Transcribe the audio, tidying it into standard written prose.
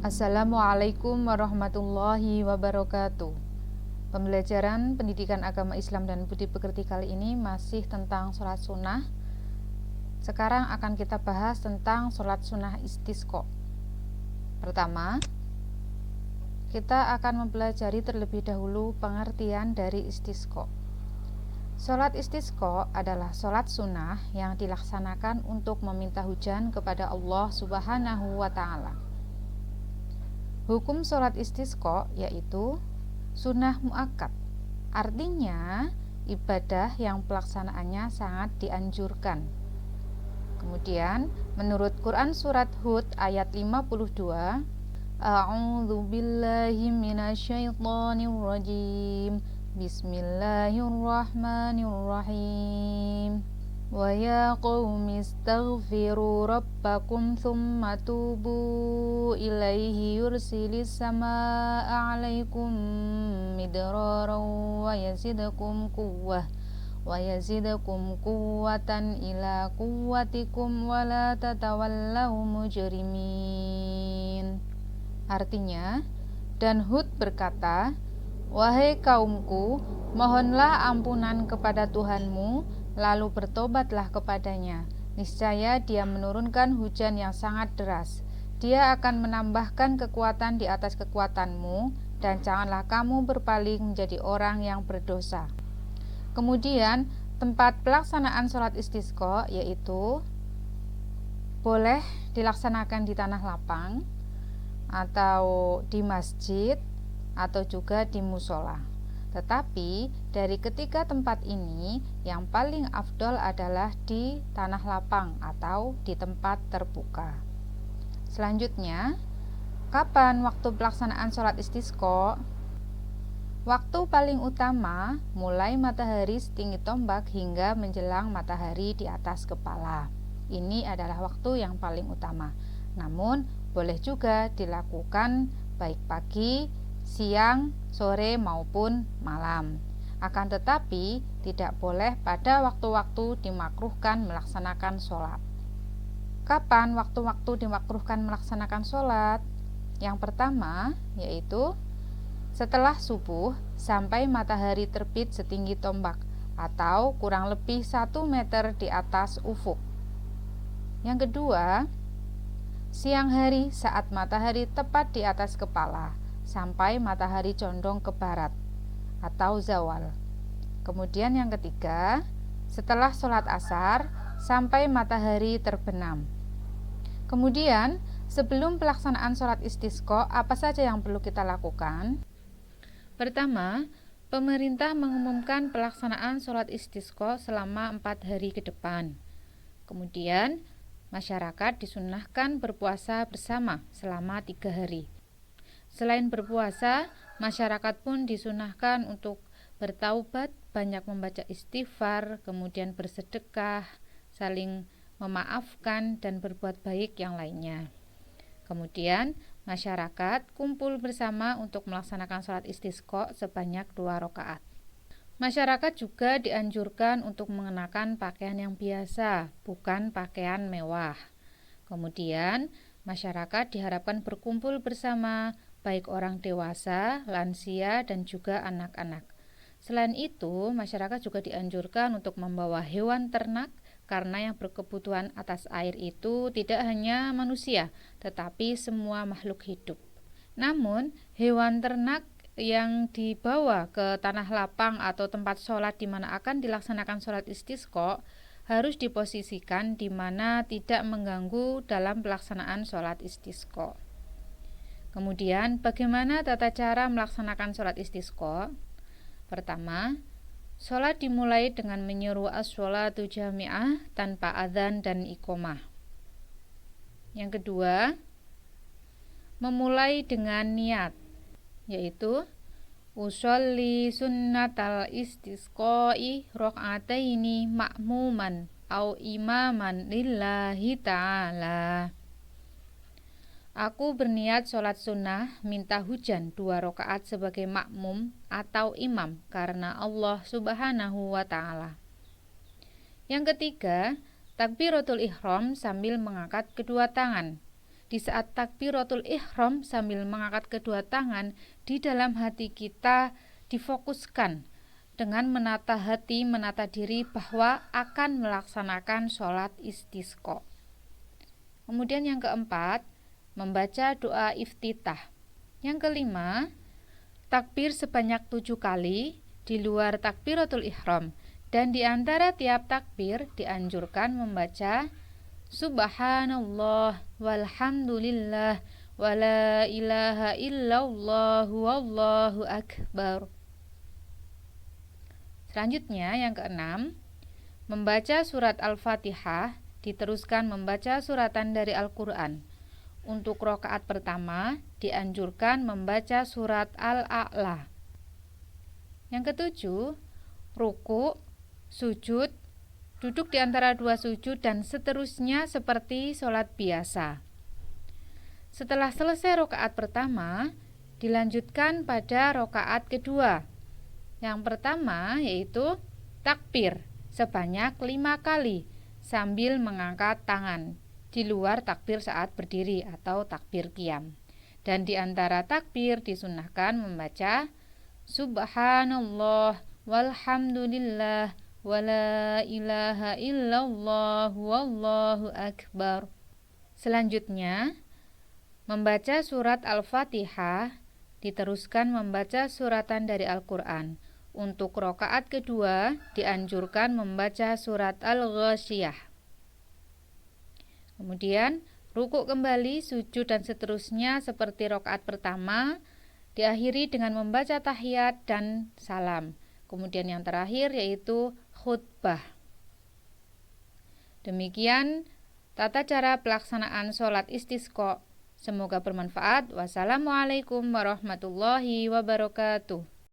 Assalamualaikum warahmatullahi wabarakatuh. Pembelajaran pendidikan agama Islam dan budi pekerti kali ini masih tentang sholat sunnah. Sekarang akan kita bahas tentang sholat sunnah istisqa. Pertama, kita akan mempelajari terlebih dahulu pengertian dari istisqa. Sholat istisqa adalah sholat sunnah yang dilaksanakan untuk meminta hujan kepada Allah Subhanahu wa Ta'ala. Hukum sholat istisqa yaitu sunnah muakkad, artinya ibadah yang pelaksanaannya sangat dianjurkan. Kemudian menurut Quran surat Hud ayat 52, A'udzu billahi minasyaitonir rajim. Bismillahirrahmanirrahim. Wa ya qaumi astaghfiru rabbakum thumma tubu ilaihi yursilis samaa'a 'alaikum midraran wa yazidakum quwwatan ila quwwatikum wa la tatawallaw mujrimin. Artinya, dan Hud berkata, "Wahai kaumku, mohonlah ampunan kepada Tuhanmu, lalu bertobatlah kepadanya. Niscaya Dia menurunkan hujan yang sangat deras. Dia akan menambahkan kekuatan di atas kekuatanmu, dan janganlah kamu berpaling menjadi orang yang berdosa." Kemudian tempat pelaksanaan sholat istisqa yaitu boleh dilaksanakan di tanah lapang atau di masjid atau juga di musola. Tetapi dari ketiga tempat ini yang paling afdol adalah di tanah lapang atau di tempat terbuka. Selanjutnya, kapan waktu pelaksanaan sholat istisqa? Waktu paling utama mulai matahari setinggi tombak hingga menjelang matahari di atas kepala. Ini adalah waktu yang paling utama. Namun boleh juga dilakukan baik pagi, siang, sore maupun malam. Akan tetapi tidak boleh pada waktu-waktu dimakruhkan melaksanakan sholat. Kapan waktu-waktu dimakruhkan melaksanakan sholat? Yang pertama yaitu setelah subuh sampai matahari terbit setinggi tombak atau kurang lebih 1 meter di atas ufuk. Yang kedua, siang hari saat matahari tepat di atas kepala sampai matahari condong ke barat atau zawal. Kemudian yang ketiga, setelah sholat asar sampai matahari terbenam. Kemudian sebelum pelaksanaan sholat istisqa, apa saja yang perlu kita lakukan? Pertama, pemerintah mengumumkan pelaksanaan sholat istisqa selama 4 hari ke depan. Kemudian masyarakat disunnahkan berpuasa bersama selama 3 hari. Selain berpuasa, masyarakat pun disunahkan untuk bertaubat, banyak membaca istighfar, kemudian bersedekah, saling memaafkan, dan berbuat baik yang lainnya. Kemudian masyarakat kumpul bersama untuk melaksanakan sholat istisqa sebanyak 2 rakaat. Masyarakat juga dianjurkan untuk mengenakan pakaian yang biasa, bukan pakaian mewah. Kemudian masyarakat diharapkan berkumpul bersama, baik orang dewasa, lansia, dan juga anak-anak. Selain itu, masyarakat juga dianjurkan untuk membawa hewan ternak karena yang berkebutuhan atas air itu tidak hanya manusia, tetapi semua makhluk hidup. Namun, hewan ternak yang dibawa ke tanah lapang atau tempat sholat di mana akan dilaksanakan sholat istisqa harus diposisikan di mana tidak mengganggu dalam pelaksanaan sholat istisqa. Kemudian, bagaimana tata cara melaksanakan sholat istisqa? Pertama, sholat dimulai dengan menyeru as-sholatu jami'ah tanpa adzan dan iqomah. Yang kedua, memulai dengan niat, yaitu usolli sunnatal istisqa'i rok'ataini ma'muman au imaman lillahi ta'ala. Aku berniat sholat sunnah minta hujan 2 rakaat sebagai makmum atau imam karena Allah Subhanahu wa Ta'ala. Yang ketiga, takbiratul ihram sambil mengangkat kedua tangan. di saat takbiratul ihram sambil mengangkat kedua tangan, di dalam hati kita difokuskan dengan menata hati, menata diri bahwa akan melaksanakan sholat istisqa. Kemudian yang keempat, membaca doa iftitah. Yang kelima, takbir sebanyak 7 kali di luar takbiratul ihram, dan di antara tiap takbir dianjurkan membaca Subhanallah walhamdulillah wala ilaha illallah wallahu akbar. Selanjutnya yang keenam, membaca surat Al-Fatihah, diteruskan membaca suratan dari Al-Quran. Untuk rakaat pertama dianjurkan membaca surat Al-A'la. Yang ketujuh, ruku, sujud, duduk di antara dua sujud, dan seterusnya seperti sholat biasa. Setelah selesai rakaat pertama, dilanjutkan pada rakaat kedua. Yang pertama yaitu takbir sebanyak 5 kali sambil mengangkat tangan di luar takbir saat berdiri atau takbir qiyam. Dan di antara takbir disunahkan membaca Subhanallah walhamdulillah wala ilaha illallah wallahu akbar. Selanjutnya, membaca surat Al-Fatihah, diteruskan membaca suratan dari Al-Quran. Untuk rakaat kedua dianjurkan membaca surat Al-Ghasyiyah. Kemudian rukuk kembali, sujud, dan seterusnya seperti rakaat pertama, diakhiri dengan membaca tahiyat dan salam. Kemudian yang terakhir yaitu khutbah. Demikian tata cara pelaksanaan sholat istisqa. Semoga bermanfaat. Wassalamualaikum warahmatullahi wabarakatuh.